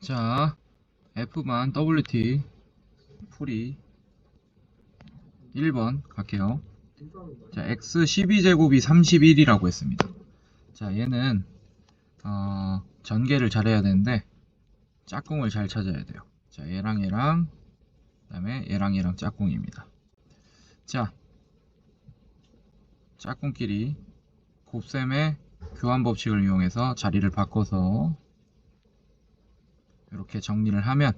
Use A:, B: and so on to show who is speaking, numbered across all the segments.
A: 자, F만 WT 풀이 1번 갈게요. 자, X 12제곱이 31이라고 했습니다. 자, 얘는 전개를 잘해야 되는데 짝꿍을 잘 찾아야 돼요. 자, 얘랑 그 다음에 얘랑 짝꿍입니다. 자, 짝꿍끼리 곱셈의 교환 법칙을 이용해서 자리를 바꿔서 이렇게 정리를 하면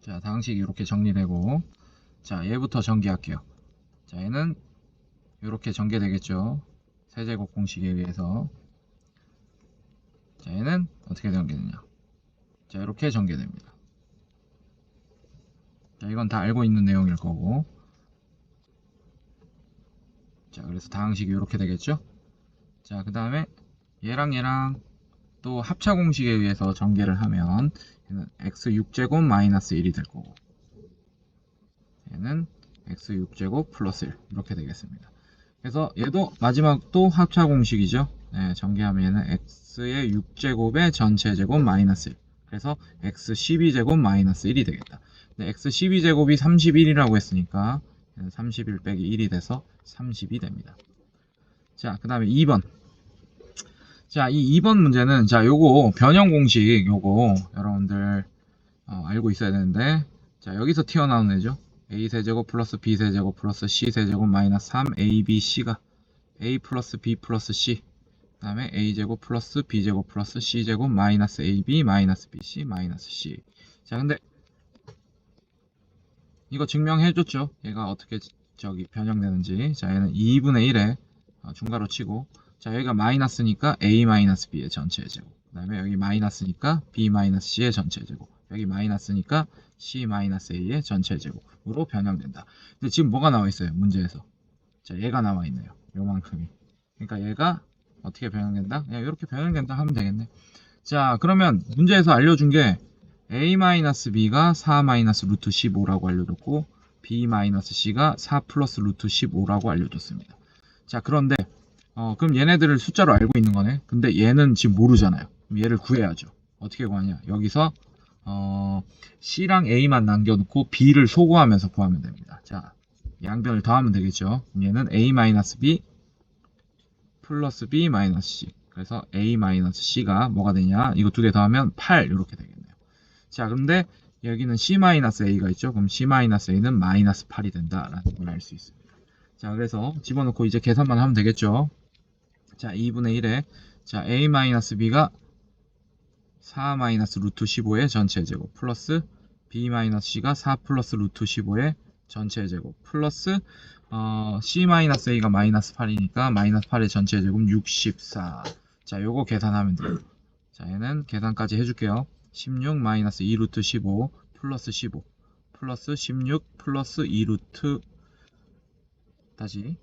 A: 자, 다항식이 이렇게 정리되고, 자, 얘부터 전개할게요. 자, 얘는 이렇게 전개되겠죠. 세제곱 공식에 의해서. 자, 얘는 어떻게 전개되냐. 자, 이렇게 전개됩니다. 자, 이건 다 알고 있는 내용일 거고. 자, 그래서 다항식이 이렇게 되겠죠. 자, 그 다음에 얘랑 또 합차 공식에 의해서 전개를 하면 얘는 x6제곱 마이너스 1이 될 거고, 얘는 x6제곱 플러스 1 이렇게 되겠습니다. 그래서 얘도 마지막 또 합차 공식이죠. 네, 전개하면 얘는 x의 6제곱의 전체 제곱 마이너스 1, 그래서 x 12제곱 마이너스 1이 되겠다. 근데 x 12제곱이 31이라고 했으니까 31 빼기 1이 돼서 30이 됩니다. 자, 그 다음에 2번. 자, 이 2번 문제는, 자, 요거 변형 공식 요거 여러분들 알고 있어야 되는데, 자, 여기서 튀어나오는 애죠. a세제곱 플러스 b세제곱 플러스 c세제곱 마이너스 3abc가 a 플러스 b 플러스 c, 그 다음에 a제곱 플러스 b제곱 플러스 c제곱 마이너스 ab 마이너스 bc 마이너스 c. 자, 근데 이거 증명해줬죠. 얘가 어떻게 변형되는지. 자, 얘는 2분의 1에 중괄호 치고, 자, 여기가 마이너스니까 a 마이너스 b의 전체 제곱, 그 다음에 여기 마이너스니까 b 마이너스 c의 전체 제곱, 여기 마이너스니까 c 마이너스 a의 전체 제곱으로 변형된다. 근데 지금 뭐가 나와 있어요? 문제에서. 자, 얘가 나와 있네요. 요만큼이. 그러니까 얘가 어떻게 변형된다? 그냥 이렇게 변형된다 하면 되겠네. 자, 그러면 문제에서 알려준 게 a 마이너스 b가 4 마이너스 루트 15라고 알려줬고, b 마이너스 c가 4 플러스 루트 15라고 알려줬습니다. 자, 그런데 그럼 얘네들을 숫자로 알고 있는 거네. 근데 얘는 지금 모르잖아요. 그럼 얘를 구해야죠. 어떻게 구하냐? 여기서 C랑 A만 남겨놓고 B를 소거하면서 구하면 됩니다. 자, 양변을 더하면 되겠죠. 그럼 얘는 A-B 플러스 B 마이너스 C. 그래서 A-C가 뭐가 되냐? 이거 두 개 더하면 8 이렇게 되겠네요. 자, 근데 여기는 C-A가 있죠. 그럼 C-A는 마이너스 8이 된다라는 걸 알 수 있습니다. 자, 그래서 집어넣고 이제 계산만 하면 되겠죠. 자, 2분의 1에 자, a-b가 4 마이너스 루트 15의 전체 제곱 플러스 b-c가 4 플러스 루트 15의 전체 제곱 플러스 c-a가 마이너스 8이니까 마이너스 8의 전체 제곱 64. 자, 요거 계산하면 돼요. 자, 얘는 계산까지 해줄게요. 16 마이너스 2 루트 15 플러스 15 플러스 16 플러스 2 루트 다시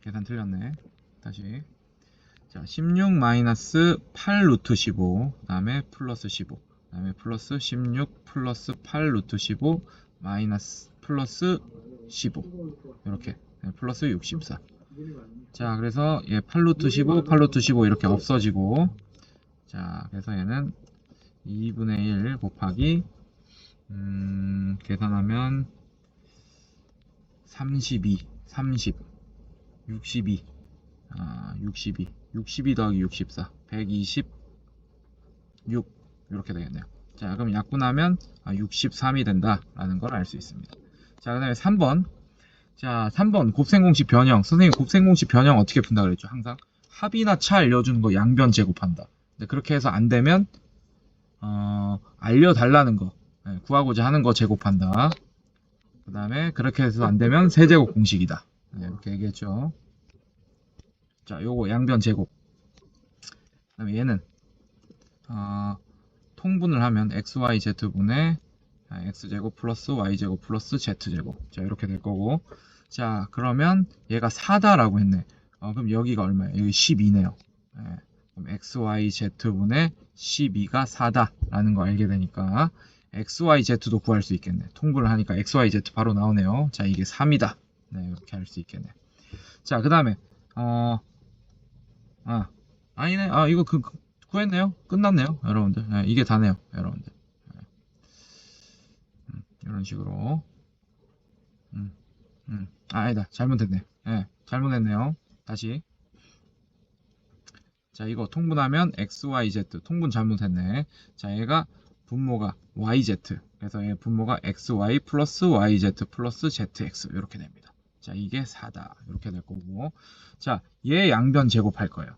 A: 계산 틀렸네. 다시. 자, 16 마이너스 8 루트 15, 그 다음에 플러스 15, 그 다음에 플러스 16 플러스 8 루트 15 마이너스 플러스 15 이렇게 플러스 64. 자, 그래서 얘 8 루트 15 8 루트 15 이렇게 없어지고, 자, 그래서 얘는 2분의 1 곱하기 계산하면 32 30 62 62 더하기 64 126 이렇게 되겠네요. 자, 그럼 약분하면 63이 된다 라는 걸 알 수 있습니다. 자, 그 다음에 3번. 자, 3번 곱셈공식 변형. 선생님 곱셈공식 변형 어떻게 푼다 그랬죠? 항상 합이나 차 알려주는 거 양변 제곱한다. 근데 그렇게 해서 안 되면 알려달라는 거, 구하고자 하는 거 제곱한다. 그 다음에 그렇게 해서 안 되면 세제곱 공식이다. 이렇게 얘기했죠. 자, 요거 양변 제곱. 그 다음에 얘는 통분을 하면 xyz분의 x제곱 플러스 y제곱 플러스 z제곱. 자, 이렇게 될 거고. 자, 그러면 얘가 4다라고 했네. 그럼 여기가 얼마예요? 여기 12네요. 그럼 xyz분의 12가 4다라는 거 알게 되니까 xyz도 구할 수 있겠네. 통분을 하니까 xyz 바로 나오네요. 자, 이게 3이다. 네, 이렇게 할 수 있겠네요. 자, 그 다음에 아니네. 이거 구했네요. 끝났네요, 여러분들. 네, 이게 다네요, 여러분들. 네. 이런 식으로. 아니다. 잘못했네. 네, 잘못했네요. 다시. 자, 이거 통분하면 XYZ. 통분 잘못했네. 자, 얘가 분모가 YZ. 그래서 얘 분모가 XY 플러스 YZ 플러스 ZX. 이렇게 됩니다. 자, 이게 4다. 이렇게 될 거고. 자, 얘 양변 제곱할 거예요.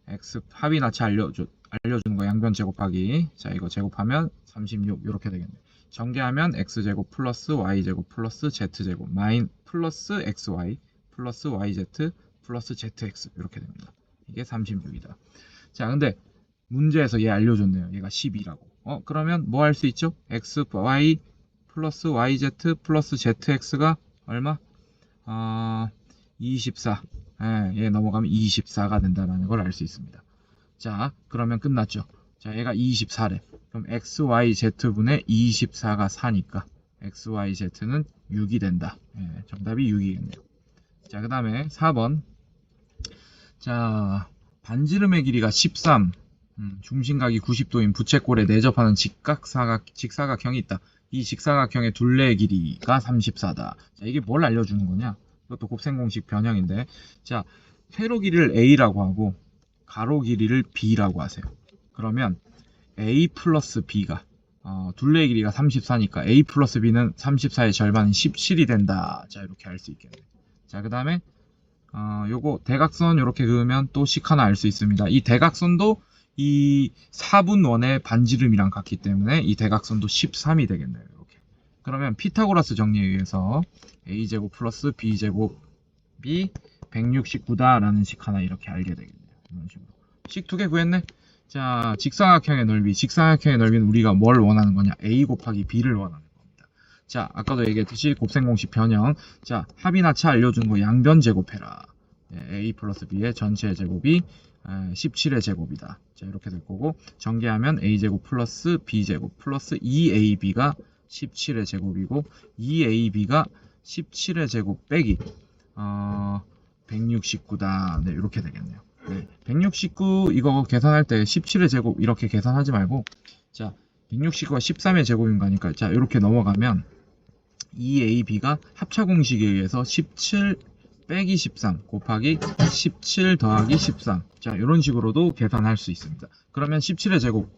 A: X 합이나치 알려주는 거 양변 제곱하기. 자, 이거 제곱하면 36. 이렇게 되겠네. 전개하면 X제곱 플러스 Y제곱 플러스 Z제곱 플러스 XY 플러스 YZ 플러스 ZX. 이렇게 됩니다. 이게 36이다. 자, 근데 문제에서 얘 알려줬네요. 얘가 12라고. 그러면 뭐 할 수 있죠? XY 플러스 YZ 플러스 ZX가 얼마? 24. 얘 넘어가면 24가 된다는 걸 알 수 있습니다. 자, 그러면 끝났죠. 자, 얘가 24래. 그럼 XYZ분의 24가 4니까 XYZ는 6이 된다. 정답이 6이겠네요. 자, 그 다음에 4번. 자, 반지름의 길이가 13, 중심각이 90도인 부채꼴에 내접하는 직사각형이 있다. 이 직사각형의 둘레의 길이가 34다. 자, 이게 뭘 알려주는 거냐? 이것도 곱셈공식 변형인데, 자, 세로 길이를 A라고 하고 가로 길이를 B라고 하세요. 그러면 A 플러스 B가 둘레의 길이가 34니까 A 플러스 B는 34의 절반인 17이 된다. 자, 이렇게 알 수 있겠네요. 자, 그 다음에 요거 대각선 이렇게 그으면 또 식 하나 알 수 있습니다. 이 대각선도 이 4분원의 반지름이랑 같기 때문에 이 대각선도 13이 되겠네요. 이렇게. 그러면 피타고라스 정리에 의해서 a제곱 플러스 b제곱이 169다 라는 식 하나 이렇게 알게 되겠네요. 이런 식으로. 식 두 개 구했네. 자, 직사각형의 넓이. 직사각형의 넓이는 우리가 뭘 원하는 거냐? a 곱하기 b를 원하는 겁니다. 자, 아까도 얘기했듯이 곱셈공식 변형. 자, 합이나 차 알려준 거 양변 제곱해라. a 플러스 b의 전체 제곱이 17의 제곱이다. 자, 이렇게 될 거고, 전개하면 a제곱 플러스 b제곱 플러스 2ab가 17의 제곱이고 2ab가 17의 제곱 빼기 169다. 네, 이렇게 되겠네요. 네, 169 이거 계산할 때 17의 제곱 이렇게 계산하지 말고, 자, 169가 13의 제곱인 거니까, 자, 이렇게 넘어가면 2ab가 합차 공식에 의해서 17 빼기 13 곱하기 17 더하기 13. 자, 이런 식으로도 계산할 수 있습니다. 그러면 17의 제곱,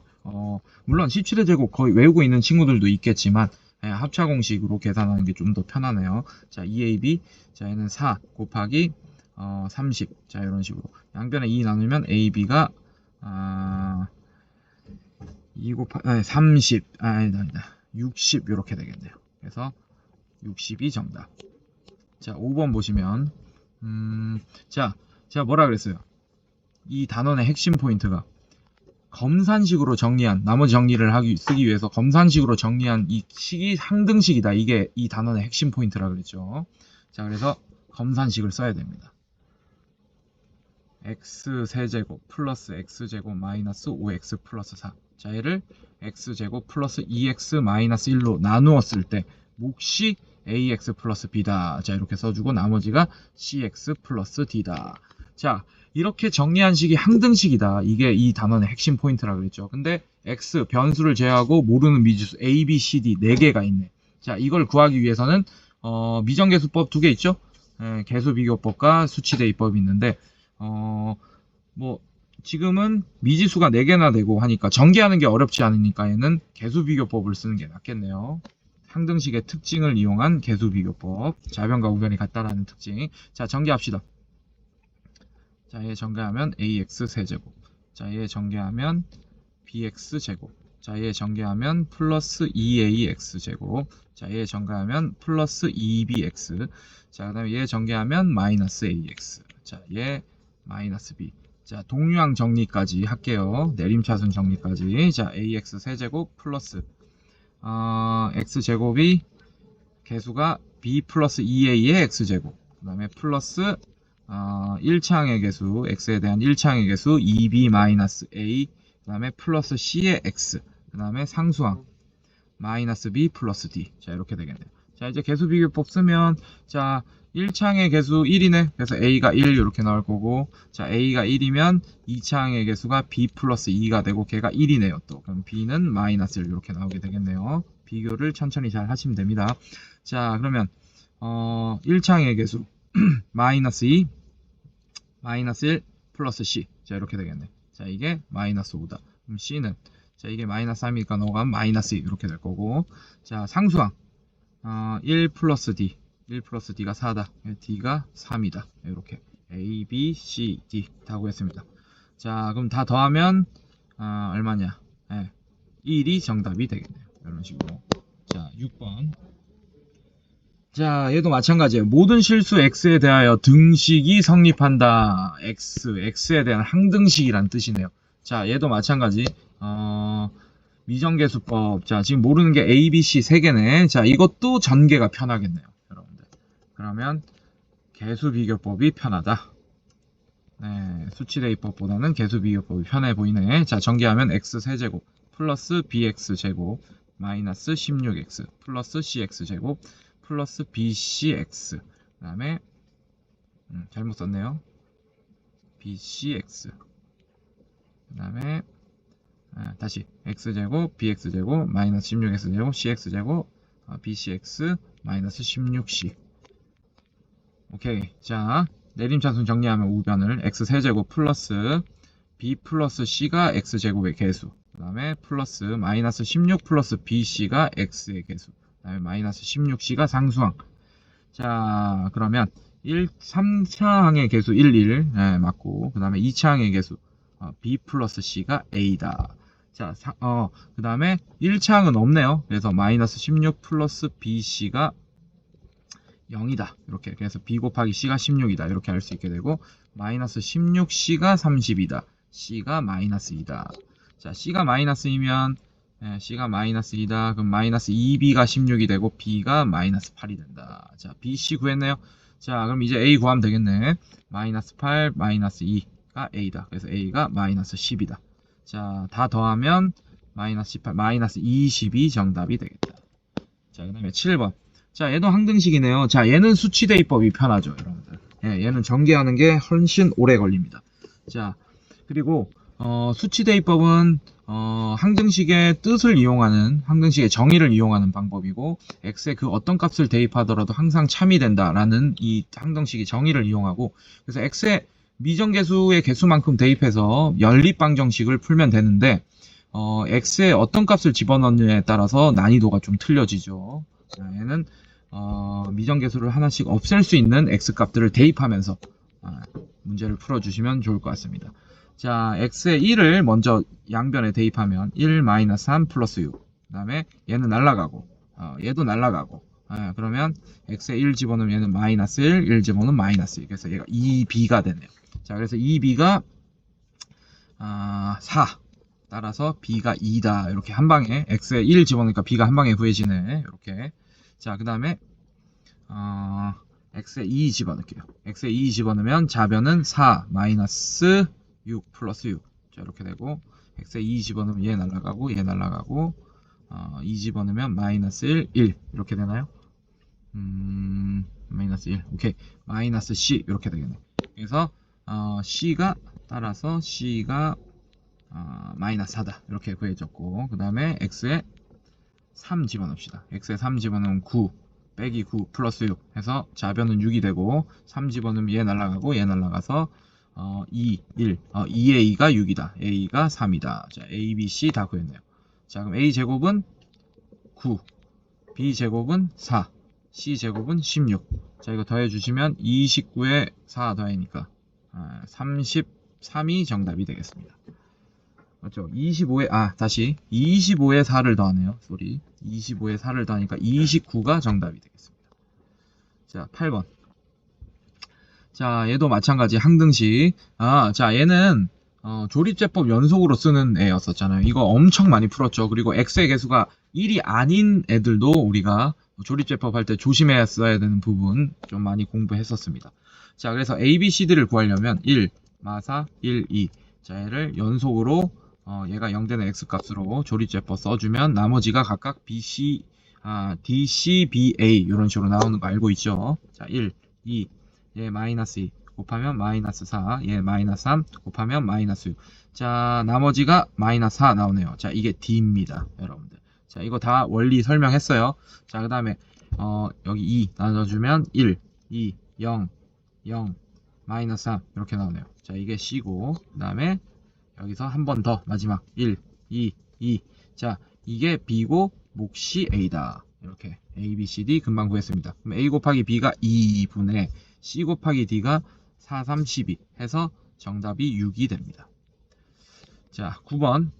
A: 물론 17의 제곱 거의 외우고 있는 친구들도 있겠지만, 합차 공식으로 계산하는 게 좀 더 편하네요. 자, 2ab, 자, 얘는 4 곱하기 30. 자, 이런 식으로. 양변에 2 나누면 ab가 2 곱하기 30, 아니다, 60 이렇게 되겠네요. 그래서 60이 정답. 자, 5번 보시면 자, 제가 뭐라 그랬어요? 이 단원의 핵심 포인트가 검산식으로 정리한, 나머지 정리를 쓰기 위해서 검산식으로 정리한 이 식이 상등식이다. 이게 이 단원의 핵심 포인트라 그랬죠. 자, 그래서 검산식을 써야 됩니다. x세제곱 플러스 x제곱 마이너스 5x 플러스 4. 자, 얘를 x제곱 플러스 2x 마이너스 1로 나누었을 때 몫이 ax 플러스 b다. 자, 이렇게 써주고 나머지가 cx 플러스 d다. 자, 이렇게 정리한 식이 항등식이다. 이게 이 단원의 핵심 포인트라 그랬죠. 근데 x 변수를 제외하고 모르는 미지수 a, b, c, d 4개가 있네. 자, 이걸 구하기 위해서는 미정계수법 2개 있죠. 계수비교법과 수치대입법이 있는데 뭐 지금은 미지수가 4개나 되고 하니까 전개하는 게 어렵지 않으니까 얘는 계수비교법을 쓰는 게 낫겠네요. 상등식의 특징을 이용한 계수비교법. 좌변과 우변이 같다라는 특징. 자, 전개합시다. 자, 얘 전개하면 ax 세제곱. 자, 얘 전개하면 bx 제곱. 자, 얘 전개하면 플러스 2ax 제곱. 자, 얘 전개하면 플러스 2bx. 자, 그 다음에 얘 전개하면 마이너스 ax. 자, 얘 마이너스 b. 자, 동류항 정리까지 할게요. 내림차순 정리까지. 자, ax 세제곱 플러스 x제곱이 개수가 b 플러스 2a의 x제곱, 그 다음에 플러스 1차항의 개수, x에 대한 1차항의 개수 2b 마이너스 a, 그 다음에 플러스 c의 x, 그 다음에 상수항 마이너스 b 플러스 d. 자, 이렇게 되겠네요. 자, 이제 개수비교법 쓰면, 자, 1창의 개수 1이네. 그래서 A가 1 이렇게 나올 거고, 자, A가 1이면 2창의 개수가 B 플러스 2가 되고, 걔가 1이네요. 또. 그럼 B는 마이너스 1 이렇게 나오게 되겠네요. 비교를 천천히 잘 하시면 됩니다. 자, 그러면 1창의 개수 마이너스 2, 마이너스 1, 플러스 C. 자, 이렇게 되겠네. 자, 이게 마이너스 5다. 그럼 C는, 자, 이게 마이너스 3이니까 넘어가면 마이너스 2 이렇게 될 거고, 자, 상수항 1 플러스 D, 1 플러스 D가 4다. D가 3이다. 이렇게 A, B, C, D 다 구했습니다. 자, 그럼 다 더하면 얼마냐? 1이 정답이 되겠네요. 이런 식으로. 자, 6번. 자, 얘도 마찬가지예요. 모든 실수 x에 대하여 등식이 성립한다. x에 대한 항등식이란 뜻이네요. 자, 얘도 마찬가지. 미정계수법. 자, 지금 모르는 게 A, B, C 3개네. 자, 이것도 전개가 편하겠네요. 여러분들. 그러면 개수비교법이 편하다. 네, 수치대입법보다는 개수비교법이 편해 보이네. 자, 전개하면 x세제곱 플러스 bx제곱 마이너스 16x 플러스 cx제곱 플러스 bcx 그 다음에 잘못 썼네요. bcx 그 다음에 다시 x제곱 bx제곱 마이너스 16x제곱 cx제곱 bcx 마이너스 16c. 오케이. 자, 내림차순 정리하면 우변을 x세제곱 플러스 b 플러스 c가 x제곱의 개수, 그 다음에 플러스 마이너스 16 플러스 bc가 x의 개수, 그 다음에 마이너스 16c가 상수항. 자, 그러면 3차항의 개수 1, 1 맞고, 그 다음에 2차항의 개수 b 플러스 c가 a다. 자, 그 다음에 1차항은 없네요. 그래서 마이너스 16 플러스 bc가 0이다. 이렇게. 그래서 b 곱하기 c가 16이다. 이렇게 할 수 있게 되고, 마이너스 16c가 30이다. c가 마이너스 2다. 자, c가 마이너스 2면 c가 마이너스 2다. 그럼 마이너스 2b가 16이 되고 b가 마이너스 8이 된다. 자, b, c 구했네요. 자, 그럼 이제 a 구하면 되겠네. 마이너스 8, 마이너스 2가 a다. 그래서 a가 마이너스 10이다. 자, 다 더하면 마이너스 18, 마이너스 20이 정답이 되겠다. 자, 그 다음에 7번. 자, 얘도 항등식이네요. 자, 얘는 수치대입법이 편하죠, 여러분들. 예, 얘는 전개하는 게 훨씬 오래 걸립니다. 자, 그리고 수치대입법은 항등식의 뜻을 이용하는, 항등식의 정의를 이용하는 방법이고, x의 그 어떤 값을 대입하더라도 항상 참이 된다라는 이 항등식의 정의를 이용하고, 그래서 x의 미정계수의 개수만큼 대입해서 연립방정식을 풀면 되는데, x의 어떤 값을 집어넣느냐에 따라서 난이도가 좀 틀려지죠. 자, 얘는 미정계수를 하나씩 없앨 수 있는 x 값들을 대입하면서 문제를 풀어주시면 좋을 것 같습니다. 자, x의 1을 먼저 양변에 대입하면 1-3 플러스 6. 그 다음에 얘는 날라가고, 얘도 날라가고. 그러면 x의 1 집어넣으면 얘는 마이너스 1 집어넣으면 마이너스 2. 그래서 얘가 2b가 되네요. 자, 그래서 2b가 4. 따라서 b가 2다. 이렇게 한 방에 x에 1 집어넣으니까 b가 한 방에 구해지네. 이렇게. 자, 그 다음에 x에 2 집어넣을게요. x에 2 집어넣으면 좌변은 4 마이너스 6 플러스 6. 자, 이렇게 되고, x에 2 집어넣으면 얘 날라가고 얘 날라가고 2 집어넣으면 마이너스 1 1 이렇게 되나요? 마이너스 1. 오케이. 마이너스 c 이렇게 되겠네. 그래서 c가 따라서 c가 마이너스 4다. 이렇게 구해졌고, 그 다음에 x에 3 집어넣읍시다. x에 3 집어넣으면 9 빼기 9 플러스 6 해서 좌변은 6이 되고, 3 집어넣으면 얘 날라가고 얘 날라가서 2, 1, 2a가 6이다. a가 3이다. 자, a, b, c 다 구했네요. 자, 그럼 a 제곱은 9, b 제곱은 4, c 제곱은 16. 자, 이거 더해주시면 29에 4 더하니까 33이 정답이 되겠습니다. 맞죠? 25에, 다시 25에 4를 더하네요. 쏘리. 25에 4를 더하니까 29가 정답이 되겠습니다. 자, 8번. 자, 얘도 마찬가지 항등식. 자, 얘는 조립제법 연속으로 쓰는 애였었잖아요. 이거 엄청 많이 풀었죠. 그리고 x의 개수가 1이 아닌 애들도 우리가 조립제법 할 때 조심해야 써야 되는 부분 좀 많이 공부했었습니다. 자, 그래서 a, b, c들을 구하려면 1, 마사, 1, 2. 자, 얘를 연속으로 얘가 0되는 x값으로 조립제법 써주면 나머지가 각각 b, c, d, c, b, a 이런 식으로 나오는 거 알고 있죠? 자, 1, 2, 얘 마이너스 2 곱하면 마이너스 4, 얘 마이너스 3 곱하면 마이너스 6. 자, 나머지가 마이너스 4 나오네요. 자, 이게 D입니다, 여러분들. 자, 이거 다 원리 설명했어요. 자, 그 다음에 여기 2 나눠주면 1, 2, 0, 0, 마이너스 3 이렇게 나오네요. 자, 이게 C고, 그 다음에 여기서 한 번 더 마지막 1, 2, 2. 자, 이게 B고 몫이 A다. 이렇게 A, B, C, D 금방 구했습니다. 그럼 A 곱하기 B가 2분의 C 곱하기 D가 4, 3, 12 해서 정답이 6이 됩니다. 자, 9번.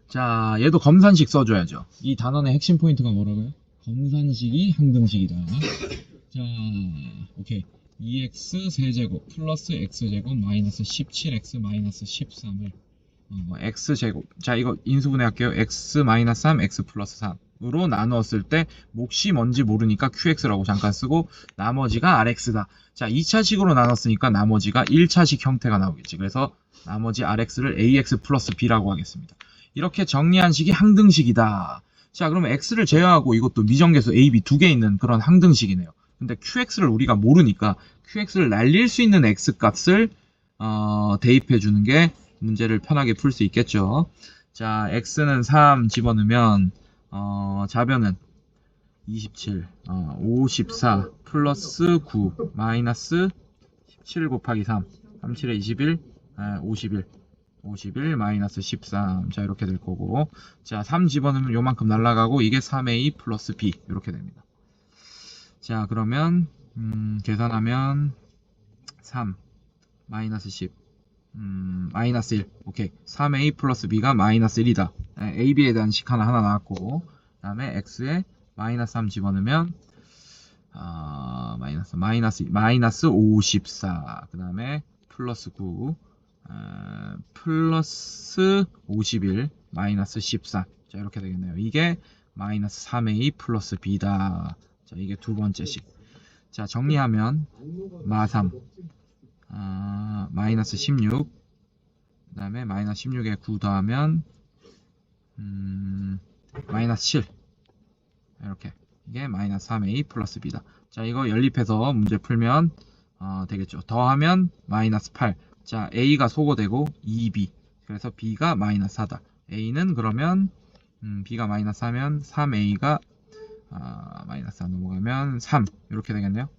A: 자, 얘도 검산식 써줘야죠. 이 단원의 핵심 포인트가 뭐라고요? 검산식이 항등식이다. 자, 오케이. 2x 세제곱 플러스 x제곱 마이너스 17x 마이너스 13을 x제곱. 자, 이거 인수분해 할게요. x 마이너스 3, x 플러스 3으로 나누었을 때 몫이 뭔지 모르니까 qx라고 잠깐 쓰고 나머지가 rx다. 자, 2차식으로 나눴으니까 나머지가 1차식 형태가 나오겠지. 그래서 나머지 rx를 ax 플러스 b라고 하겠습니다. 이렇게 정리한 식이 항등식이다. 자, 그러면 x를 제외하고 이것도 미정계수 a, b 두 개 있는 그런 항등식이네요. 근데 qx를 우리가 모르니까 qx를 날릴 수 있는 x 값을 대입해 주는 게 문제를 편하게 풀 수 있겠죠. 자, x는 3 집어넣으면 좌변은 27, 54 플러스 9 마이너스 17 곱하기 3, 37에 21, 51 마이너스 13. 자, 이렇게 될 거고, 자, 3 집어넣으면 요만큼 날라가고 이게 3a 플러스 b 이렇게 됩니다. 자, 그러면 계산하면 3 마이너스 10 마이너스 1. 오케이. 3a 플러스 b가 마이너스 1이다. a, b에 대한 식 하나 나왔고, 그 다음에 x에 마이너스 3 집어넣으면 마이너스 54. 그 다음에 플러스 9 플러스 51 마이너스 14. 자, 이렇게 되겠네요. 이게 마이너스 3a 플러스 b다. 자, 이게 두 번째 식. 자, 정리하면 마3 마이너스 16. 그 다음에 마이너스 16에 9 더하면 마이너스 7. 이렇게. 이게 마이너스 3a 플러스 b다. 자, 이거 연립해서 문제 풀면 되겠죠. 더하면 마이너스 8. 자, a가 소거되고 2b. 그래서 b가 마이너스 4다. a는 그러면 b가 마이너스 4면 3a가 마이너스 4 넘어가면 3 이렇게 되겠네요.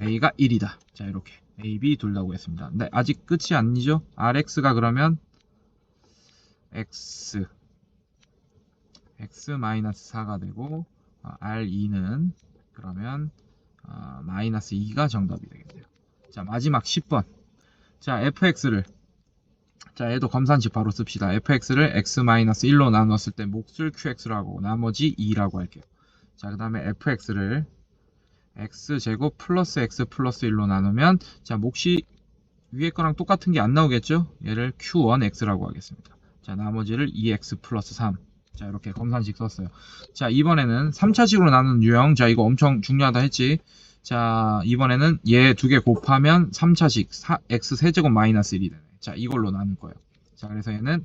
A: a가 1이다. 자, 이렇게 a, b 둘 다 구했습니다. 근데 아직 끝이 아니죠. rx가 그러면 x 마이너스 4가 되고 r2는 그러면 마이너스 2가 정답이 되겠네요. 자, 마지막 10번. 자, fx를, 자, 얘도 검산식 바로 씁시다. fx를 x-1로 나눴을 때 몫을 qx라고 나머지 2라고 할게요. 자, 그 다음에 fx를 x제곱 플러스 x 플러스 1로 나누면, 자, 몫이 위에 거랑 똑같은 게 안 나오겠죠? 얘를 q1x라고 하겠습니다. 자, 나머지를 2x 플러스 3. 자, 이렇게 검산식 썼어요. 자, 이번에는 3차식으로 나누는 유형. 자, 이거 엄청 중요하다 했지. 자, 이번에는 얘 두 개 곱하면 3차식 x 세제곱 마이너스 1이 되네. 자, 이걸로 나눌 거예요. 자, 그래서 얘는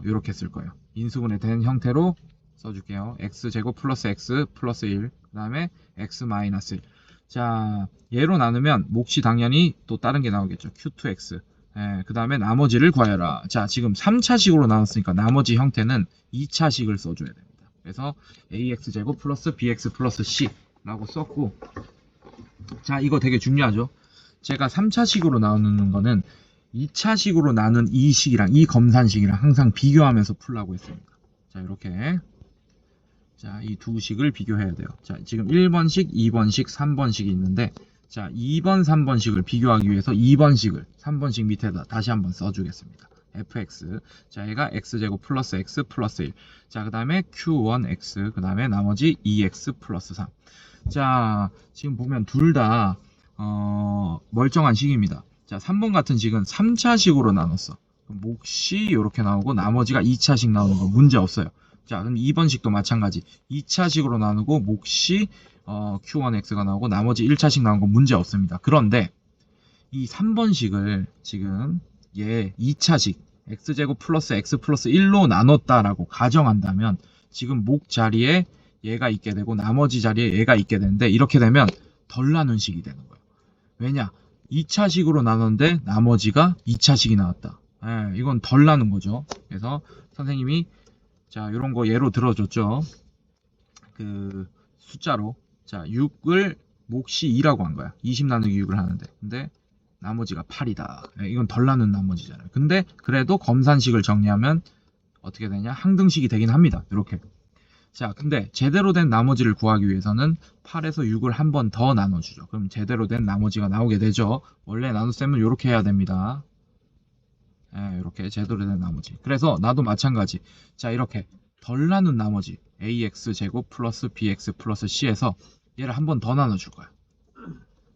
A: 요렇게 쓸 거예요. 인수분해 된 형태로 써줄게요. x제곱 플러스 x 플러스 1. 그 다음에 x 마이너스 1. 자, 얘로 나누면 몫이 당연히 또 다른 게 나오겠죠. q2x. 그 다음에 나머지를 구하여라. 자, 지금 3차식으로 나눴으니까 나머지 형태는 2차식을 써줘야 됩니다. 그래서 ax제곱 플러스 bx 플러스 c 라고 썼고, 자, 이거 되게 중요하죠. 제가 3차식으로 나누는 거는 2차식으로 나눈 이 식이랑 이 검산식이랑 항상 비교하면서 풀라고 했습니다. 자, 이렇게. 자, 이 두 식을 비교해야 돼요. 자, 지금 1번식, 2번식, 3번식이 있는데, 자, 2번, 3번식을 비교하기 위해서 2번식을 3번식 밑에다 다시 한번 써주겠습니다. fx. 자, 얘가 x제곱 플러스 x 플러스 1. 자, 그 다음에 q1x. 그 다음에 나머지 2x 플러스 3. 자, 지금 보면 둘 다 멀쩡한 식입니다. 자, 3번 같은 식은 3차식으로 나눴어. 몫이 이렇게 나오고 나머지가 2차식 나오는 거 문제 없어요. 자, 그럼 2번식도 마찬가지. 2차식으로 나누고 몫이 q1x가 나오고 나머지 1차식 나온 거 문제 없습니다. 그런데 이 3번식을 지금 얘 2차식 x제곱 플러스 x 플러스 1로 나눴다라고 가정한다면 지금 목 자리에 얘가 있게 되고 나머지 자리에 얘가 있게 되는데, 이렇게 되면 덜 나눈 식이 되는 거예요. 왜냐? 2차식으로 나눴는데 나머지가 2차식이 나왔다. 예, 이건 덜 나눈 거죠. 그래서 선생님이 자, 이런 거 예로 들어줬죠. 그 숫자로 자, 6을 몫이 2라고 한 거야. 20 나누기 6을 하는데. 근데 나머지가 8이다. 예, 이건 덜 나눈 나머지잖아요. 근데 그래도 검산식을 정리하면 어떻게 되냐? 항등식이 되긴 합니다. 이렇게. 자, 근데 제대로 된 나머지를 구하기 위해서는 8에서 6을 한 번 더 나눠주죠. 그럼 제대로 된 나머지가 나오게 되죠. 원래 나눗셈은 이렇게 해야 됩니다. 예, 이렇게 제대로 된 나머지. 그래서 나도 마찬가지. 자, 이렇게 덜 나눈 나머지 ax제곱 플러스 bx 플러스 c에서 얘를 한 번 더 나눠줄 거야.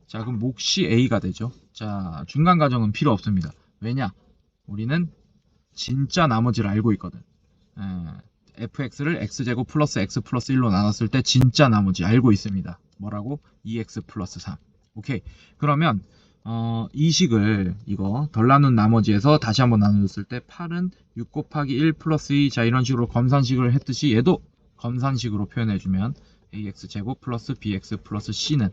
A: 자, 그럼 몫이 a가 되죠. 자, 중간 가정은 필요 없습니다. 왜냐? 우리는 진짜 나머지를 알고 있거든. fx를 x제곱 플러스 x 플러스 1로 나눴을 때 진짜 나머지 알고 있습니다. 뭐라고? 2x 플러스 3. 오케이. 그러면 이 식을 이거 덜 나눈 나머지에서 다시 한번 나누었을 때 8은 6 곱하기 1 플러스 2. 자, 이런 식으로 검산식을 했듯이 얘도 검산식으로 표현해주면 ax제곱 플러스 bx 플러스 c는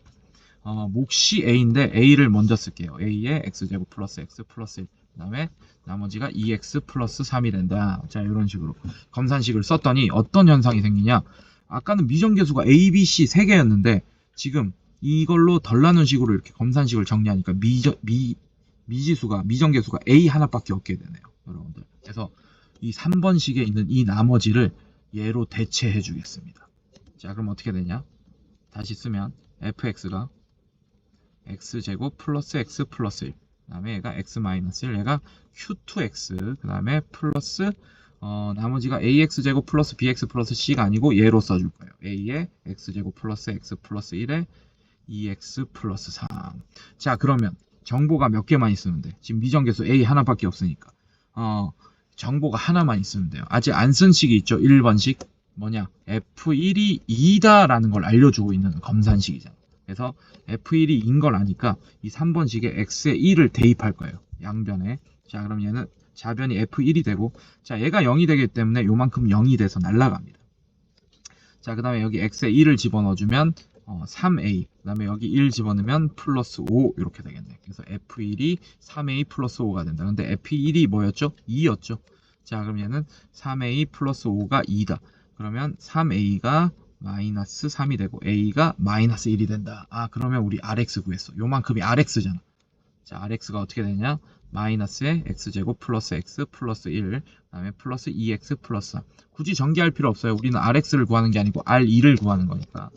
A: 몫이 a인데 a를 먼저 쓸게요. a에 x제곱 플러스 x 플러스 1. 그 다음에 나머지가 2x 플러스 3이 된다. 자, 이런 식으로 검산식을 썼더니 어떤 현상이 생기냐? 아까는 미정계수가 a, b, c 3개였는데 지금 이걸로 덜 나눈 식으로 이렇게 검산식을 정리하니까 미정계수가 a 하나밖에 없게 되네요, 여러분들. 그래서 이 3번식에 있는 이 나머지를 얘로 대체해 주겠습니다. 자, 그럼 어떻게 되냐? 다시 쓰면 fx가 x제곱 플러스 x 플러스 1. 그 다음에 얘가 x 마이너스 1, 얘가 q2x, 그 다음에 플러스 나머지가 ax제곱 플러스 bx 플러스 c가 아니고 얘로 써줄 거예요. a에 x제곱 플러스 x 플러스 1에 2x 플러스 3. 자, 그러면 정보가 몇 개만 있으면 돼? 지금 미정계수 a 하나밖에 없으니까 정보가 하나만 있으면 돼요. 아직 안 쓴 식이 있죠. 1번식 뭐냐? f1이 2다 라는 걸 알려주고 있는 검산식이잖아. 그래서 f1이 2인 걸 아니까 이 3번식에 x에 1을 대입할 거예요. 양변에. 자, 그럼 얘는 좌변이 f1이 되고, 자, 얘가 0이 되기 때문에 요만큼 0이 돼서 날아갑니다. 자, 그 다음에 여기 x에 1을 집어넣어주면 3a, 그 다음에 여기 1 집어넣으면 플러스 5 이렇게 되겠네. 그래서 f1이 3a 플러스 5가 된다. 근데 f1이 뭐였죠? 2였죠. 자, 그럼 얘는 3a 플러스 5가 2다. 그러면 3a가 마이너스 3이 되고 a가 마이너스 1이 된다. 아, 그러면 우리 rx 구했어. 요만큼이 rx잖아. 자, rx가 어떻게 되냐? 마이너스에 x제곱 플러스 x 플러스 1, 그 다음에 플러스 2x 플러스 3. 굳이 전개할 필요 없어요. 우리는 rx를 구하는 게 아니고 r2를 구하는 거니까.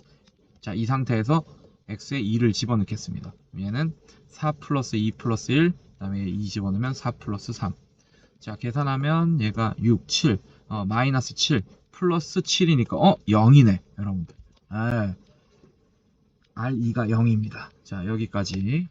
A: 자, 이 상태에서 x에 2를 집어넣겠습니다. 얘는 4 플러스 2 플러스 1, 그 다음에 2 집어넣으면 4 플러스 3. 자, 계산하면 얘가 6, 7, 마이너스 7, 플러스 7이니까 0이네, 여러분들. R2가 0입니다. 자, 여기까지